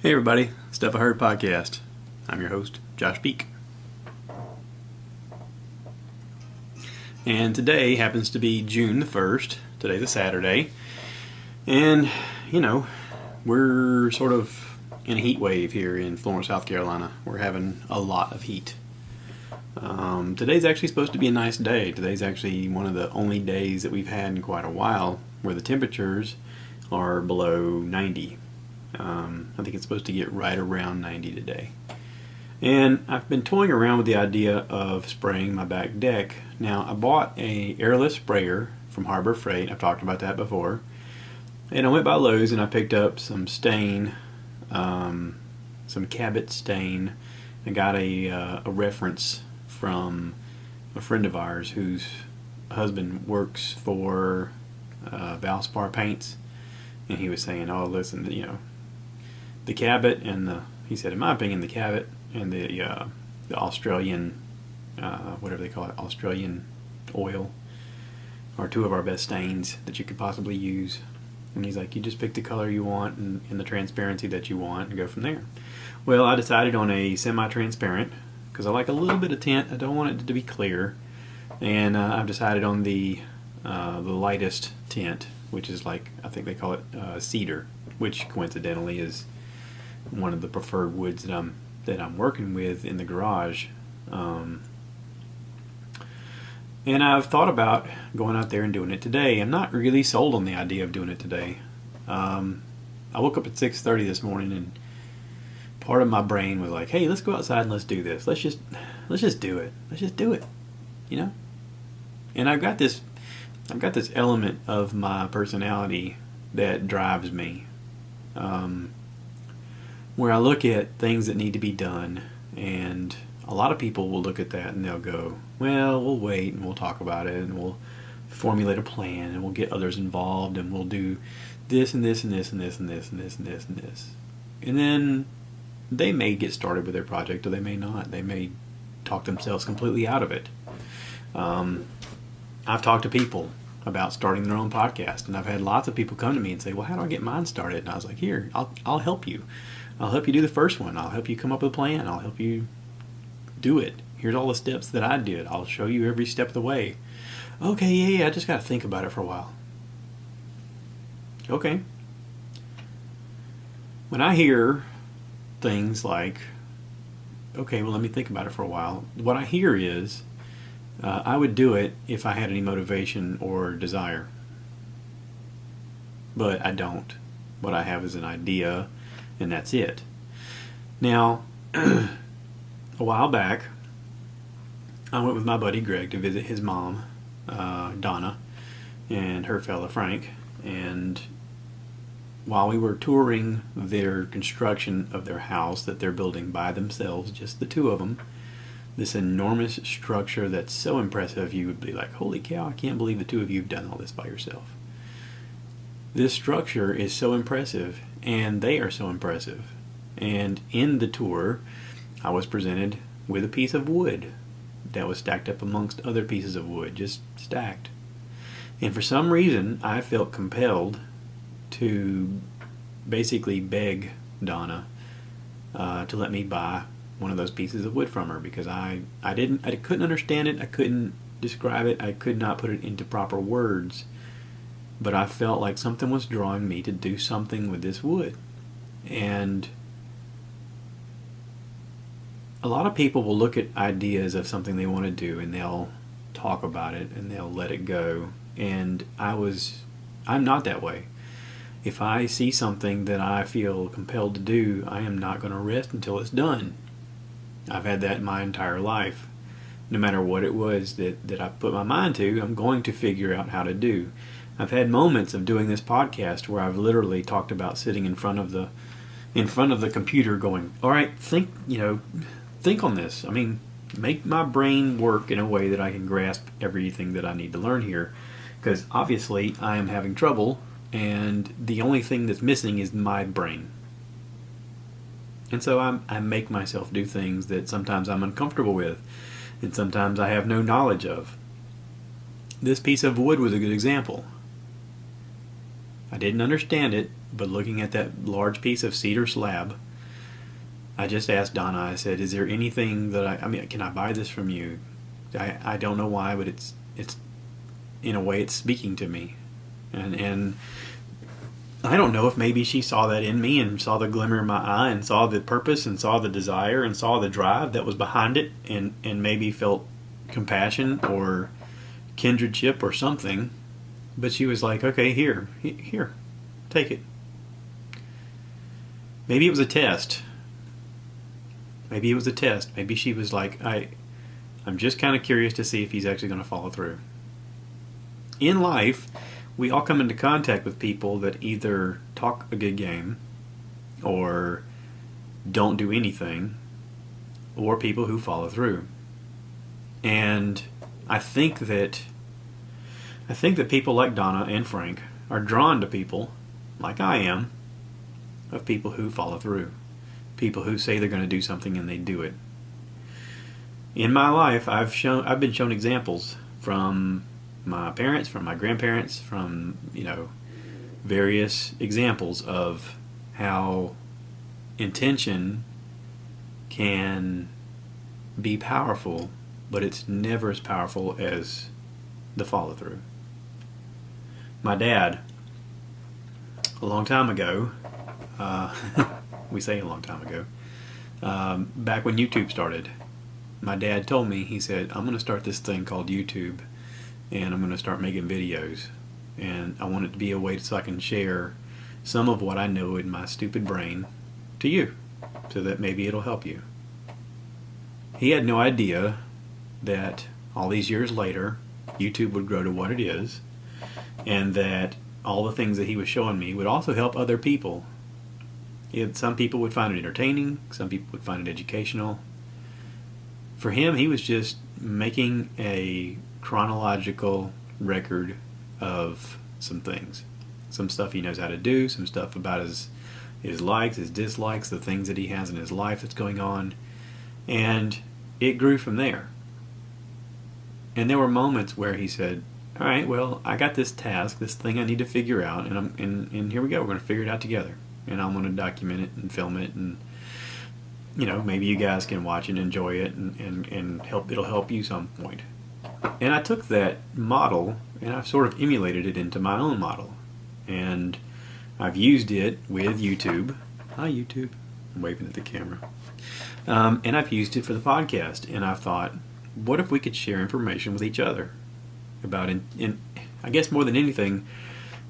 Hey everybody, Stuff I Heard podcast. I'm your host, Josh Peak. And today happens to be June the 1st. Today's a Saturday. And, we're sort of in a heat wave here in Florence, South Carolina. We're having a lot of heat. Today's actually supposed to be a nice day. Today's actually one of the only days that we've had in quite a while where the temperatures are below 90. I think it's supposed to get right around 90 today. And I've been toying around with the idea of spraying my back deck. Now, I bought a airless sprayer from Harbor Freight. I've talked about that before. And I went by Lowe's and I picked up some stain, some Cabot stain. I got a reference from a friend of ours whose husband works for Valspar Paints. And he was saying, oh, listen, the Cabot and he said, in my opinion, the Cabot and the Australian, whatever they call it, Australian oil are two of our best stains that you could possibly use. And he's like, you just pick the color you want and the transparency that you want and go from there. Well, I decided on a semi-transparent because I like a little bit of tint. I don't want it to be clear. And I've decided on the lightest tint, which is like, I think they call it cedar, which coincidentally is one of the preferred woods that I'm working with in the garage. And I've thought about going out there and doing it today. I'm not really sold on the idea of doing it today. I woke up at 6:30 this morning and part of my brain was like, hey, let's go outside and let's do this. Let's just do it. Let's just do it. And I've got this element of my personality that drives me. Where I look at things that need to be done, and a lot of people will look at that and they'll go, well, we'll wait and we'll talk about it and we'll formulate a plan and we'll get others involved and we'll do this and this and this and this and this and this and this and this. And then they may get started with their project or they may not. They may talk themselves completely out of it. I've talked to people about starting their own podcast, and I've had lots of people come to me and say, well, how do I get mine started? And I was like, here, I'll help you. I'll help you do the first one. I'll help you come up with a plan. I'll help you do it. Here's all the steps that I did. I'll show you every step of the way. Okay, yeah, I just got to think about it for a while. Okay. When I hear things like, okay, well, let me think about it for a while, what I hear is, I would do it if I had any motivation or desire. But I don't. What I have is an idea, and that's it. Now, a while back, I went with my buddy Greg to visit his mom, Donna, and her fella Frank. And while we were touring their construction of their house that they're building by themselves, just the two of them, this enormous structure that's so impressive you would be like, holy cow, I can't believe the two of you have done all this by yourself. This structure is so impressive, and they are so impressive. And in the tour, I was presented with a piece of wood that was stacked up amongst other pieces of wood, just stacked. And for some reason, I felt compelled to basically beg Donna to let me buy one of those pieces of wood from her, because I couldn't understand it, I couldn't describe it, I could not put it into proper words, but I felt like something was drawing me to do something with this wood. And a lot of people will look at ideas of something they want to do and they'll talk about it and they'll let it go, and I'm not that way. If I see something that I feel compelled to do, I am not going to rest until it's done. I've had that my entire life. No matter what it was that I put my mind to, I'm going to figure out how to do. I've had moments of doing this podcast where I've literally talked about sitting in front of the computer going, all right, think on this. I mean, make my brain work in a way that I can grasp everything that I need to learn here. Because obviously I am having trouble, and the only thing that's missing is my brain. And so I make myself do things that sometimes I'm uncomfortable with, and sometimes I have no knowledge of. This piece of wood was a good example. I didn't understand it, but looking at that large piece of cedar slab, I just asked Donna, I said, is there anything that I mean, can I buy this from you? I don't know why, but it's in a way it's speaking to me. And I don't know if maybe she saw that in me and saw the glimmer in my eye and saw the purpose and saw the desire and saw the drive that was behind it, and maybe felt compassion or kindredship or something. But she was like, okay, here, take it. Maybe it was a test. Maybe it was a test. Maybe she was like, I'm just kind of curious to see if he's actually going to follow through. In life, we all come into contact with people that either talk a good game or don't do anything, or people who follow through. And I think that people like Donna and Frank are drawn to people like I am, of people who follow through, people who say they're going to do something and they do it. In my life, I've been shown examples from my parents, from my grandparents, from various examples of how intention can be powerful, but it's never as powerful as the follow through. My dad, a long time ago, we say a long time ago, back when YouTube started, my dad told me, he said, I'm going to start this thing called YouTube, and I'm going to start making videos, and I want it to be a way so I can share some of what I know in my stupid brain to you, so that maybe it'll help you. He had no idea that all these years later, YouTube would grow to what it is, and that all the things that he was showing me would also help other people. Some people would find it entertaining, some people would find it educational. For him, he was just making a chronological record of some things. Some stuff he knows how to do, some stuff about his likes, his dislikes, the things that he has in his life that's going on. And it grew from there. And there were moments where he said, all right, well, I got this task, this thing I need to figure out, and here we go, we're going to figure it out together. And I'm going to document it and film it, and maybe you guys can watch and enjoy it, and it'll help you some point. And I took that model and I've sort of emulated it into my own model, and I've used it with YouTube. Hi YouTube, I'm waving at the camera. And I've used it for the podcast, and I've thought, what if we could share information with each other about, I guess more than anything,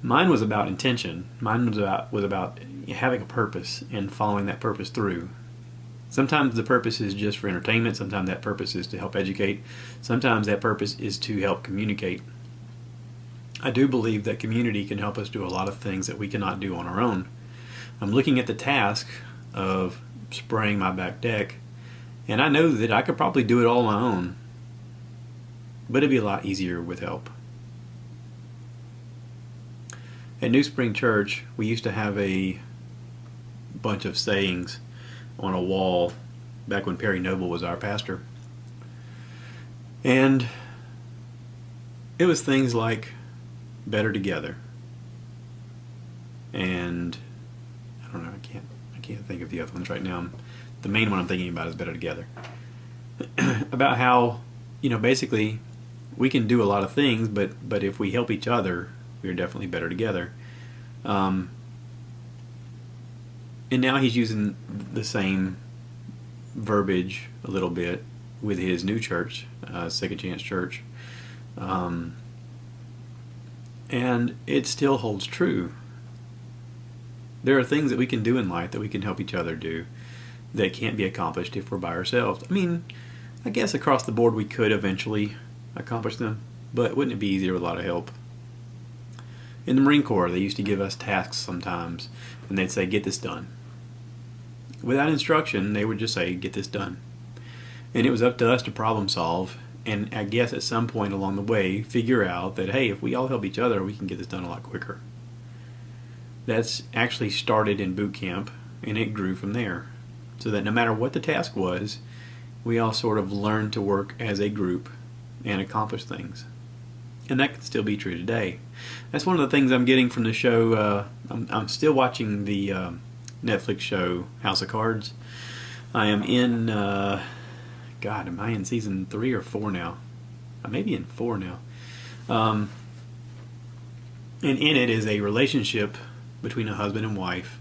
mine was about intention. Mine was about having a purpose and following that purpose through. Sometimes the purpose is just for entertainment. Sometimes that purpose is to help educate. Sometimes that purpose is to help communicate. I do believe that community can help us do a lot of things that we cannot do on our own. I'm looking at the task of spraying my back deck, and I know that I could probably do it all on my own, but it'd be a lot easier with help. At New Spring Church, we used to have a bunch of sayings on a wall back when Perry Noble was our pastor. And it was things like better together. And I don't know, I can't think of the other ones right now. The main one I'm thinking about is better together. About how, basically we can do a lot of things, but if we help each other, we're definitely better together. And now he's using the same verbiage a little bit with his new church, Second Chance Church. And it still holds true. There are things that we can do in life that we can help each other do that can't be accomplished if we're by ourselves. I mean, I guess across the board we could eventually accomplish them, but wouldn't it be easier with a lot of help? In the Marine Corps, they used to give us tasks sometimes, and they'd say, get this done. Without instruction, they would just say, get this done. And it was up to us to problem solve, and I guess at some point along the way, figure out that, hey, if we all help each other, we can get this done a lot quicker. That's actually started in boot camp, and it grew from there. So that no matter what the task was, we all sort of learned to work as a group and accomplish things. And that can still be true today. That's one of the things I'm getting from the show. I'm still watching the Netflix show House of Cards. I am in, God, am I in season 3 or 4 now? I may be in 4 now. And in it is a relationship between a husband and wife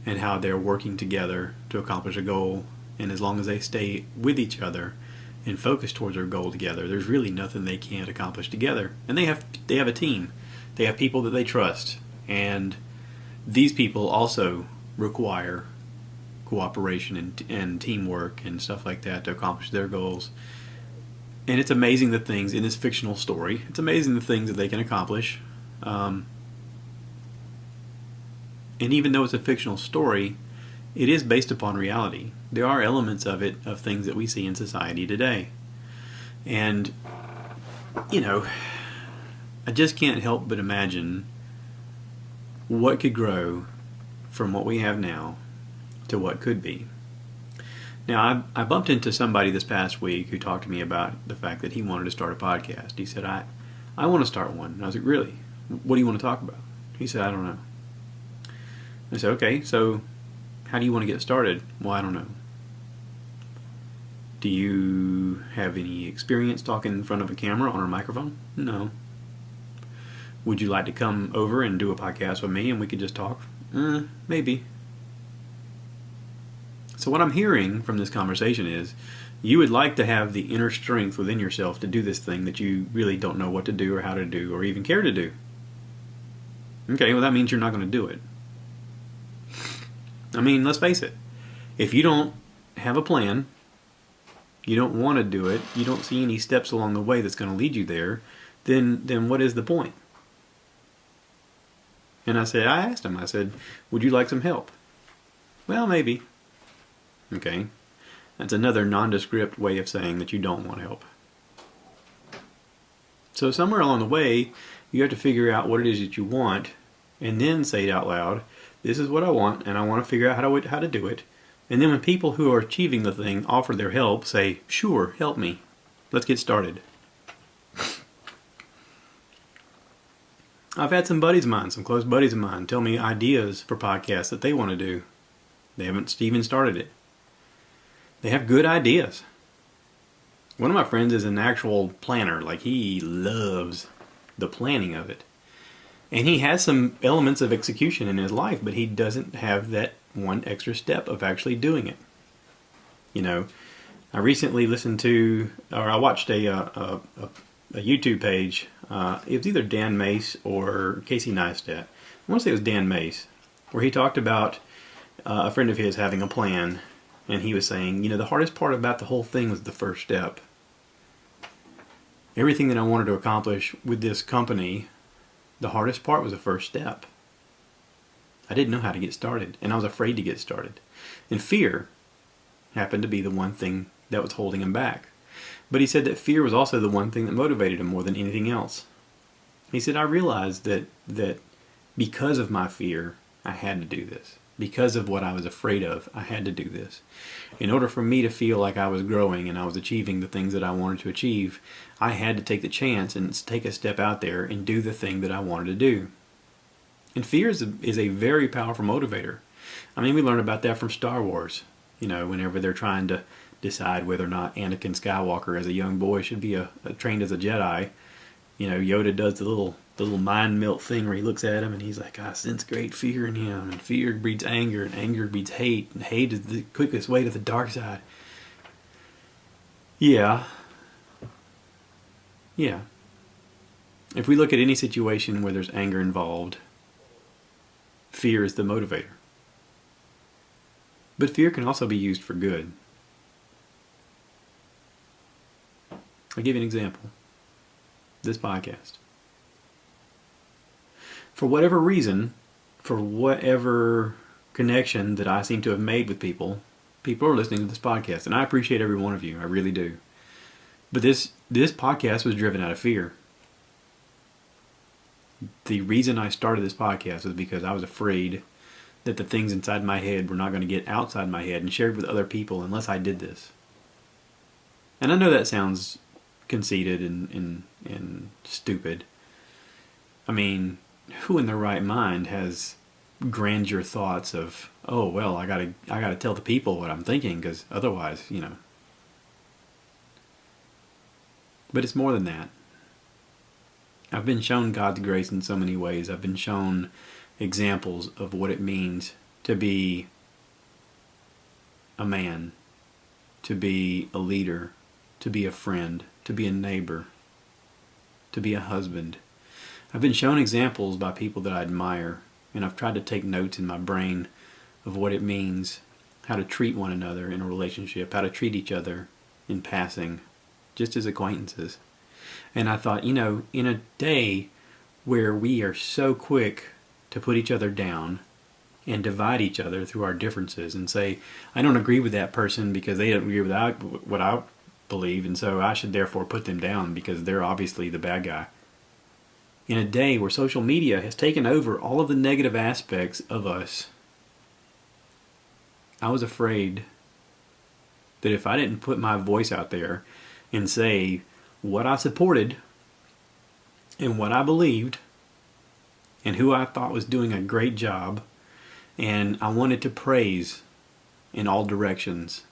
and how they're working together to accomplish a goal. And as long as they stay with each other and focus towards their goal together, there's really nothing they can't accomplish together. And they have a team. They have people that they trust. And these people also require cooperation and teamwork and stuff like that to accomplish their goals. And it's amazing the things in this fictional story. It's amazing the things that they can accomplish. And even though it's a fictional story, it is based upon reality. There are elements of it, of things that we see in society today. And, you know, I just can't help but imagine what could grow from what we have now to what could be. Now, I bumped into somebody this past week who talked to me about the fact that he wanted to start a podcast. He said, I want to start one. And I was like, really? What do you want to talk about? He said, I don't know. I said, okay, so how do you want to get started? Well, I don't know. Do you have any experience talking in front of a camera on a microphone? No. Would you like to come over and do a podcast with me and we could just talk? Maybe. So what I'm hearing from this conversation is you would like to have the inner strength within yourself to do this thing that you really don't know what to do or how to do or even care to do. Okay, well that means you're not going to do it. I mean, let's face it. If you don't have a plan, you don't want to do it, you don't see any steps along the way that's going to lead you there, then what is the point? And I asked him, I said, would you like some help? Well, maybe. Okay. That's another nondescript way of saying that you don't want help. So somewhere along the way, you have to figure out what it is that you want, and then say it out loud. This is what I want, and I want to figure out how to do it. And then when people who are achieving the thing offer their help, say, sure, help me. Let's get started. I've had some buddies of mine, some close buddies of mine, tell me ideas for podcasts that they want to do. They haven't even started it. They have good ideas. One of my friends is an actual planner. Like, he loves the planning of it. And he has some elements of execution in his life, but he doesn't have that one extra step of actually doing it. You know, I recently I watched a YouTube page. It was either Dan Mace or Casey Neistat. I want to say it was Dan Mace, where he talked about a friend of his having a plan, and he was saying, you know, the hardest part about the whole thing was the first step. Everything that I wanted to accomplish with this company, the hardest part was the first step. I didn't know how to get started, and I was afraid to get started. And fear happened to be the one thing that was holding him back. But he said that fear was also the one thing that motivated him more than anything else. He said, I realized that because of my fear, I had to do this. Because of what I was afraid of, I had to do this. In order for me to feel like I was growing and I was achieving the things that I wanted to achieve, I had to take the chance and take a step out there and do the thing that I wanted to do. And fear is a very powerful motivator. I mean, we learn about that from Star Wars. You know, whenever they're trying to decide whether or not Anakin Skywalker as a young boy should be trained as a Jedi, you know, Yoda does the little mind melt thing where he looks at him and he's like, I sense great fear in him, and fear breeds anger, and anger breeds hate, and hate is the quickest way to the dark side. Yeah. If we look at any situation where there's anger involved, fear is the motivator. But fear can also be used for good. I'll give you an example. This podcast. For whatever reason, for whatever connection that I seem to have made with people are listening to this podcast. And I appreciate every one of you. I really do. But this podcast was driven out of fear. The reason I started this podcast was because I was afraid that the things inside my head were not going to get outside my head and shared with other people unless I did this. And I know that sounds conceited and stupid. I mean, who in their right mind has grandeur thoughts of, oh well, I gotta tell the people what I'm thinking, because otherwise, But it's more than that. I've been shown God's grace in so many ways. I've been shown examples of what it means to be a man, to be a leader, to be a friend, to be a neighbor, to be a husband. I've been shown examples by people that I admire, and I've tried to take notes in my brain of what it means, how to treat one another in a relationship, how to treat each other in passing, just as acquaintances. And I thought, in a day where we are so quick to put each other down and divide each other through our differences and say, I don't agree with that person because they don't agree with what I believe, and so I should therefore put them down because they're obviously the bad guy. In a day where social media has taken over all of the negative aspects of us, I was afraid that if I didn't put my voice out there and say what I supported and what I believed and who I thought was doing a great job, and I wanted to praise in all directions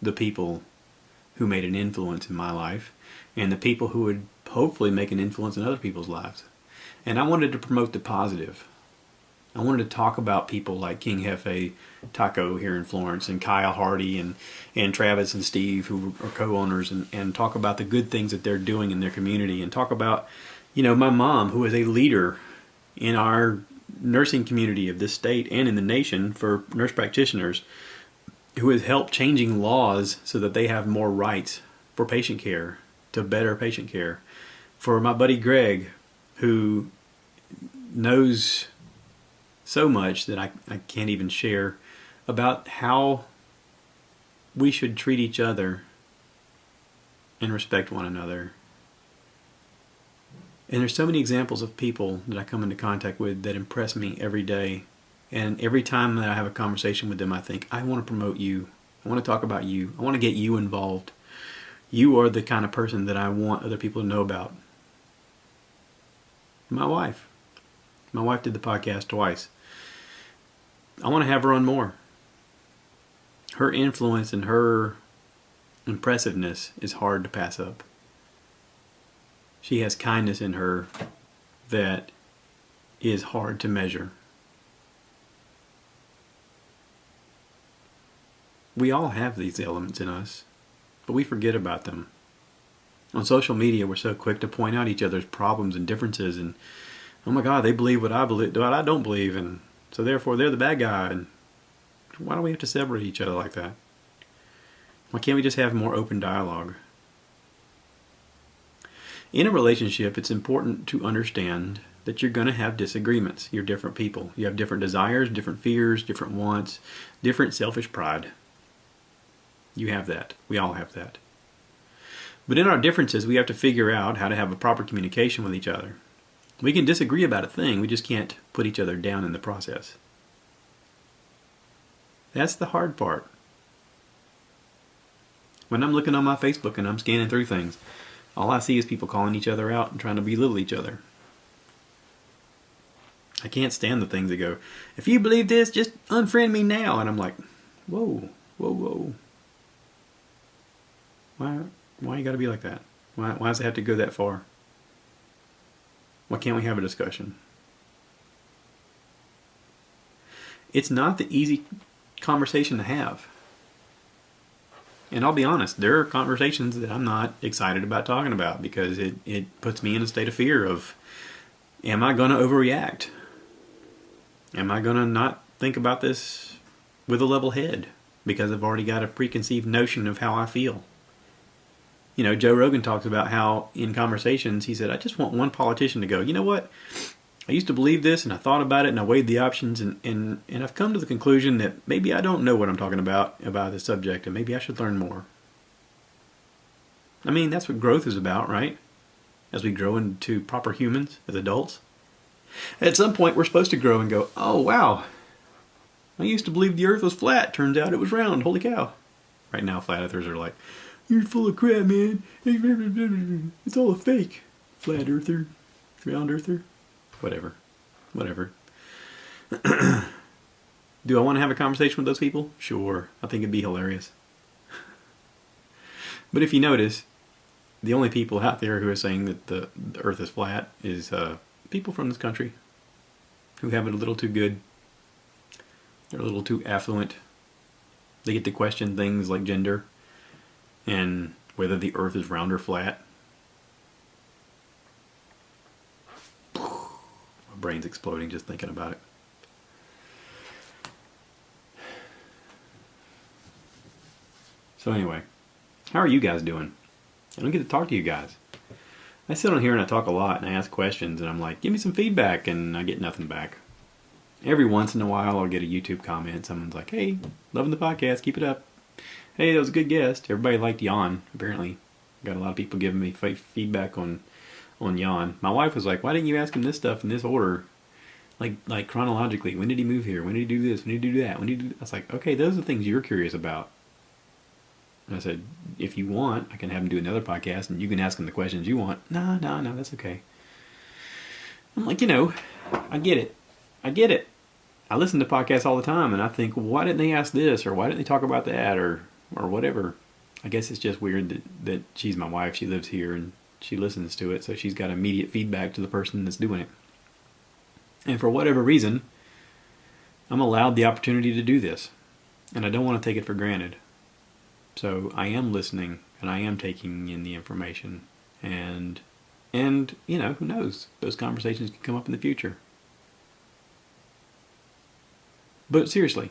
the people who made an influence in my life and the people who would hopefully make an influence in other people's lives. And I wanted to promote the positive. I wanted to talk about people like King Hefe Taco here in Florence, and Kyle Hardy, and Travis and Steve, who are co-owners, and talk about the good things that they're doing in their community, and talk about, my mom, who is a leader in our nursing community of this state and in the nation for nurse practitioners, who has helped changing laws so that they have more rights for patient care, to better patient care. For my buddy Greg, who knows so much that I can't even share about how we should treat each other and respect one another. And there's so many examples of people that I come into contact with that impress me every day. And every time that I have a conversation with them, I think, I want to promote you. I want to talk about you. I want to get you involved. You are the kind of person that I want other people to know about. My wife. My wife did the podcast twice. I want to have her on more. Her influence and her impressiveness is hard to pass up. She has kindness in her that is hard to measure. We all have these elements in us, but we forget about them. On social media, we're so quick to point out each other's problems and differences, and oh my God, they believe what I believe, what I don't believe, and so therefore they're the bad guy. And why do we have to separate each other like that? Why can't we just have more open dialogue? In a relationship, it's important to understand that you're going to have disagreements. You're different people. You have different desires, different fears, different wants, different selfish pride. You have that. We all have that. But in our differences, we have to figure out how to have a proper communication with each other. We can disagree about a thing, we just can't put each other down in the process. That's the hard part. When I'm looking on my Facebook and I'm scanning through things, all I see is people calling each other out and trying to belittle each other. I can't stand the things that go, if you believe this, just unfriend me now. And I'm like, whoa. Why you gotta be like that? Why does it have to go that far? Why can't we have a discussion? It's not the easy conversation to have. And I'll be honest, there are conversations that I'm not excited about talking about because it puts me in a state of fear of, am I going to overreact? Am I going to not think about this with a level head because I've already got a preconceived notion of how I feel? Joe Rogan talks about how in conversations, he said, I just want one politician to go, you know what? I used to believe this and I thought about it and I weighed the options and I've come to the conclusion that maybe I don't know what I'm talking about this subject, and maybe I should learn more. I mean, that's what growth is about, right? As we grow into proper humans, as adults. At some point, we're supposed to grow and go, oh, wow. I used to believe the earth was flat. Turns out it was round. Holy cow. Right now, flat earthers are like, you're full of crap, man. It's all a fake. Flat earther. Round earther. Whatever. Do I want to have a conversation with those people? Sure. I think it'd be hilarious. But if you notice, the only people out there who are saying that the Earth is flat is people from this country who have it a little too good. They're a little too affluent. They get to question things like gender and whether the Earth is round or flat. My brain's exploding just thinking about it. So anyway, how are you guys doing? I don't get to talk to you guys. I sit on here and I talk a lot and I ask questions and I'm like, give me some feedback, and I get nothing back. Every once in a while I'll get a YouTube comment. Someone's like, hey, loving the podcast, keep it up. Hey, that was a good guest. Everybody liked Jan, apparently. Got a lot of people giving me feedback on Jan. My wife was like, why didn't you ask him this stuff in this order? Like chronologically. When did he move here? When did he do this? When did he do that? When did he do... I was like, okay, those are the things you're curious about. And I said, if you want, I can have him do another podcast and you can ask him the questions you want. No, that's okay. I'm like, I get it. I listen to podcasts all the time and I think, why didn't they ask this? Or why didn't they talk about that? Or whatever. I guess it's just weird that she's my wife. She lives here and she listens to it. So she's got immediate feedback to the person that's doing it. And for whatever reason, I'm allowed the opportunity to do this. And I don't want to take it for granted. So I am listening and I am taking in the information, and who knows, those conversations can come up in the future. But seriously,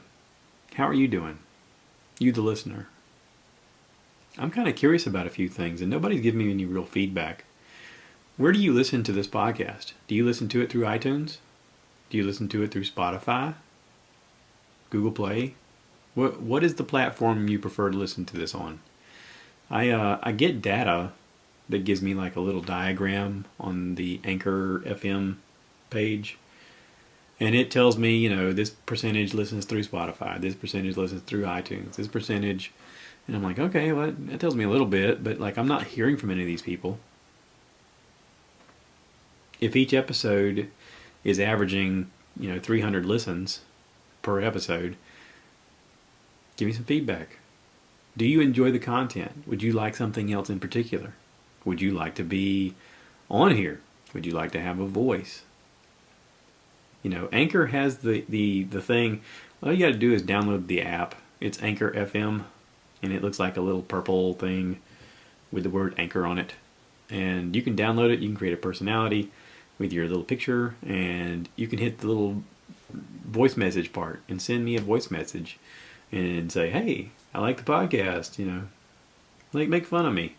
how are you doing? You the listener. I'm kind of curious about a few things and nobody's giving me any real feedback. Where do you listen to this podcast? Do you listen to it through iTunes? Do you listen to it through Spotify? Google Play? What is the platform you prefer to listen to this on? I get data that gives me like a little diagram on the Anchor FM page. And it tells me, this percentage listens through Spotify, this percentage listens through iTunes, this percentage. And I'm like, okay, well, that tells me a little bit, but like I'm not hearing from any of these people. If each episode is averaging, 300 listens per episode, give me some feedback. Do you enjoy the content? Would you like something else in particular? Would you like to be on here? Would you like to have a voice? Anchor has the thing. All you got to do is download the app. It's Anchor FM, and it looks like a little purple thing with the word Anchor on it. And you can download it. You can create a personality with your little picture, and you can hit the little voice message part and send me a voice message. And say, hey, I like the podcast, make fun of me.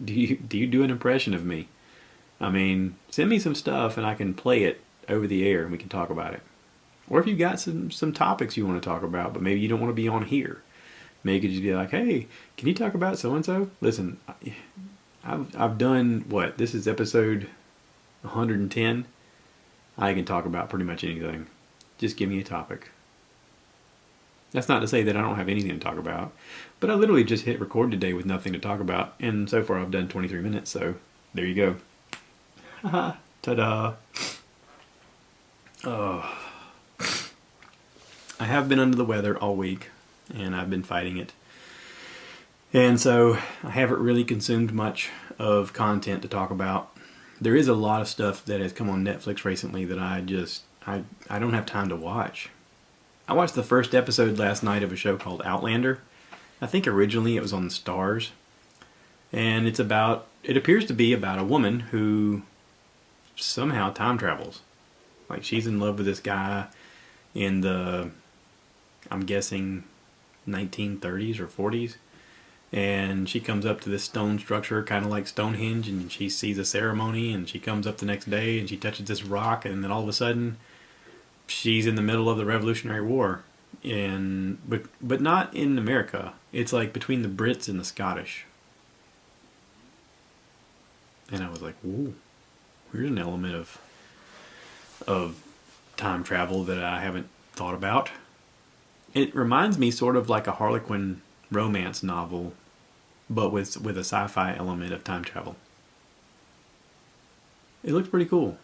Do you do an impression of me? I mean, send me some stuff and I can play it over the air and we can talk about it. Or if you've got some topics you want to talk about, but maybe you don't want to be on here. Maybe you could just be like, hey, can you talk about so-and-so? Listen, I've done, this is episode 110. I can talk about pretty much anything. Just give me a topic. That's not to say that I don't have anything to talk about, but I literally just hit record today with nothing to talk about, and so far I've done 23 minutes, so there you go. Haha, ta-da. Oh. I have been under the weather all week, and I've been fighting it. And so I haven't really consumed much of content to talk about. There is a lot of stuff that has come on Netflix recently that I don't have time to watch. I watched the first episode last night of a show called Outlander. I think originally it was on the Stars. And it appears to be about a woman who somehow time travels. Like she's in love with this guy in the, I'm guessing, 1930s or 40s. And she comes up to this stone structure, kind of like Stonehenge, and she sees a ceremony, and she comes up the next day and she touches this rock, and then all of a sudden she's in the middle of the Revolutionary War, but not in America. It's like between the Brits and the Scottish. And I was like, ooh, here's an element of time travel that I haven't thought about. It reminds me sort of like a Harlequin romance novel, but with a sci-fi element of time travel. It looks pretty cool.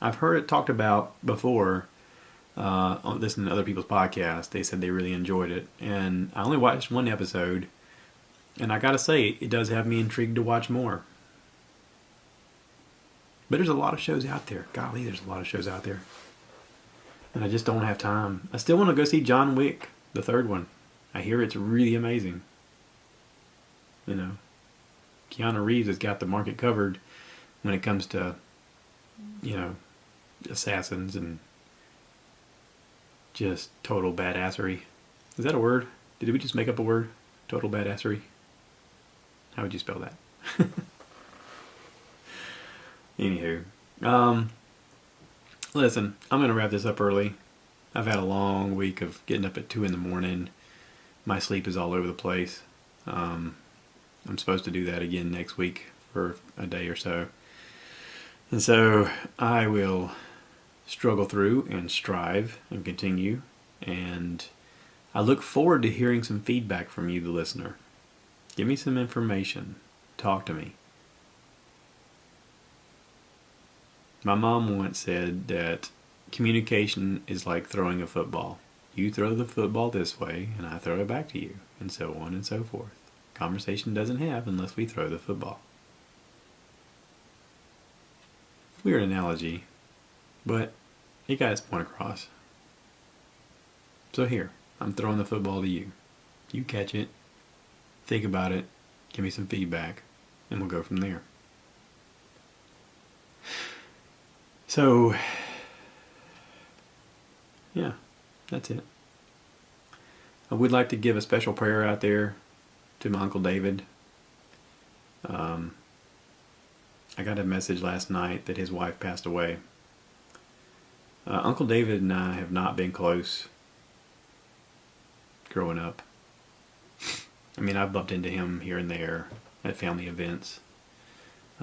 I've heard it talked about before on listening to other people's podcasts. They said they really enjoyed it, and I only watched one episode, and I gotta say, it does have me intrigued to watch more. But there's a lot of shows out there. Golly, there's a lot of shows out there. And I just don't have time. I still want to go see John Wick, the third one. I hear it's really amazing. You know, Keanu Reeves has got the market covered when it comes to, you know, assassins and just total badassery. Is that a word? Did we just make up a word? Total badassery? How would you spell that? Anywho, listen, I'm going to wrap this up early. I've had a long week of getting up at 2 in the morning. My sleep is all over the place. I'm supposed to do that again next week for a day or so. And so I will struggle through and strive and continue. And I look forward to hearing some feedback from you, the listener. Give me some information. Talk to me. My mom once said that communication is like throwing a football. You throw the football this way, and I throw it back to you, and so on and so forth. Conversation doesn't have unless we throw the football. Weird analogy, but it got its point across. So here, I'm throwing the football to you. You catch it, think about it, give me some feedback, and we'll go from there. So, yeah, that's it. I would like to give a special prayer out there to my Uncle David. I got a message last night that his wife passed away. Uncle David and I have not been close growing up. I mean, I've bumped into him here and there at family events.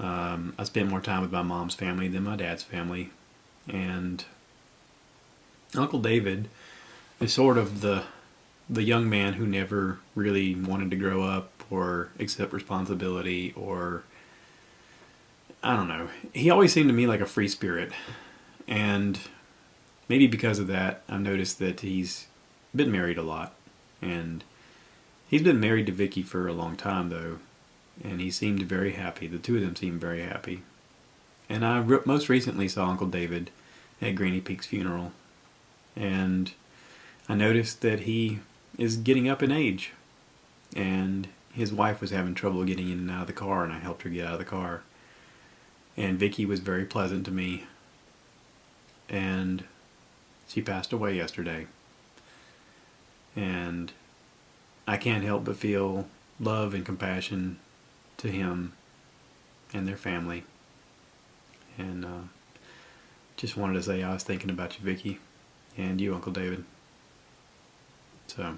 I spent more time with my mom's family than my dad's family. And Uncle David is sort of the young man who never really wanted to grow up or accept responsibility, or I don't know. He always seemed to me like a free spirit. And maybe because of that, I've noticed that he's been married a lot. And he's been married to Vicky for a long time, though. And he seemed very happy. The two of them seemed very happy. And I most recently saw Uncle David at Granny Peak's funeral. And I noticed that he is getting up in age. And his wife was having trouble getting in and out of the car, and I helped her get out of the car. And Vicky was very pleasant to me. And she passed away yesterday. And I can't help but feel love and compassion to him and their family. And just wanted to say I was thinking about you, Vicky, and you, Uncle David. So,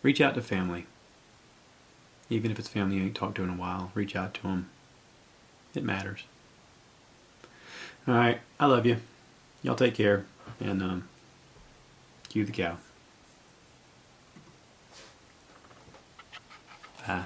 reach out to family. Even if it's family you ain't talked to in a while, reach out to them. It matters. Alright, I love you. Y'all take care. And cue the cow. Bye.